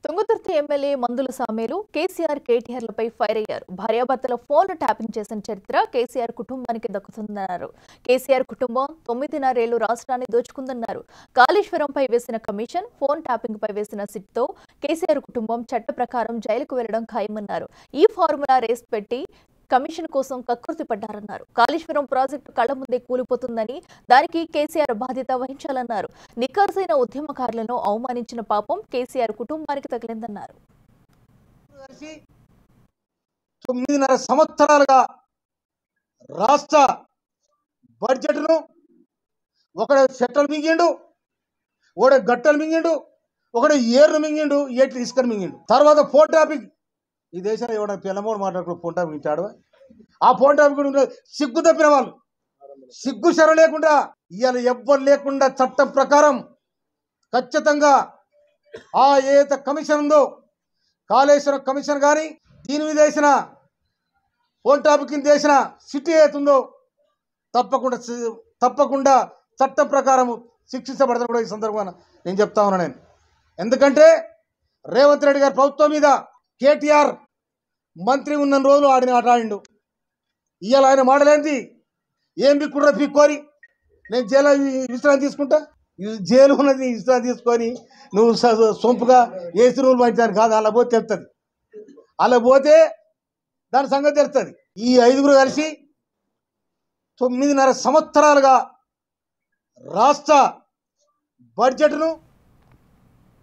Thungathurthi MLA మందుల సామేలు KCR కేటీఆర్లపై fire అయ్యారు. భార్యాభర్తల ఫోన్ ట్యాపింగ్ చేసిన చరిత్ర కేసీఆర్ కుటుంబానికి దక్కుతుందన్నారు. కేసీఆర్ కుటుంబం 9.5 ఏళ్లు రాష్ట్రాన్ని దోచుకుందన్నారు. కాళేశ్వరంపై వేసిన కమిషన్, ఫోన్ ట్యాపింగ్ పై వేసిన సిట్తో కేసీఆర్ కుటుంబం చట్ట ప్రకారం జైలుకు వెళ్లడం ఖాయమన్నారు. ఈ ఫార్ములా రేస్ పెట్టి కమిషన్ కోసం కకృతి పడ్డారన్నారు. కాళేశ్వరం ప్రాజెక్టు కళ్ల ముందే కూలిపోతుందని, దానికి కేసీఆర్ బాధ్యత వహించాలన్నారు. నిఖార్సైన ఉద్యమకారులను అవమానించిన పాపం కేసీఆర్ కుటుంబానికి తగిలిందన్నారు. 9.5 సంవత్సరాలుగా రాష్ట్ర బడ్జెట్ను ఒకడు చెట్టలు మింగిండు, ఒకడు గట్టలు మింగిండు, ఒకడు ఏర్లు మింగిండు, ఏట్లు ఇసుకలు మింగిండు. తర్వాత ఫోన్ ట్రాఫిక్ ఈ దేశంలో ఎవడ పిల్లమోడు మాట్లాడుకుని ఫోన్ ట్రాఫిక్ ఇచ్చాడు. ఆ ఫోన్ ట్రాఫిక్ సిగ్గు తప్పిన వాళ్ళు, సిగ్గు శర లేకుండా ఇవాళ ఎవ్వరు లేకుండా చట్టం ప్రకారం ఖచ్చితంగా ఆ ఏదైతే కమిషన్ ఉందో కాళేశ్వరం కమిషన్ కానీ దీని మీద వేసిన ఫోన్ ట్రాఫిక్ కింద వేసిన సిటీ అవుతుందో తప్పకుండా చట్టం ప్రకారం శిక్షించబడతారు కూడా ఈ సందర్భంగా నేను చెప్తా ఉన్నా. ఎందుకంటే రేవంత్ రెడ్డి గారి ప్రభుత్వం మీద కేటీఆర్ మంత్రి ఉన్న రోజులు ఆడిన ఆట ఆడిండు. ఇవాళ ఆయన మాటలేంది, ఏం బిక్కుర్రా బిక్కోరి నేను జైలు విశ్రాంతి తీసుకుంటా, జైలు ఉన్నది విశ్రాంతి తీసుకొని నువ్వు సొంపుగా ఏసీ రూల్ పంచాను కాదు. అలా పోతే తెలుస్తుంది, అలా పోతే దాని సంగతి తెలుస్తుంది. ఈ 5గురు కలిసి 9.5 సంవత్సరాలుగా రాష్ట్ర బడ్జెట్ను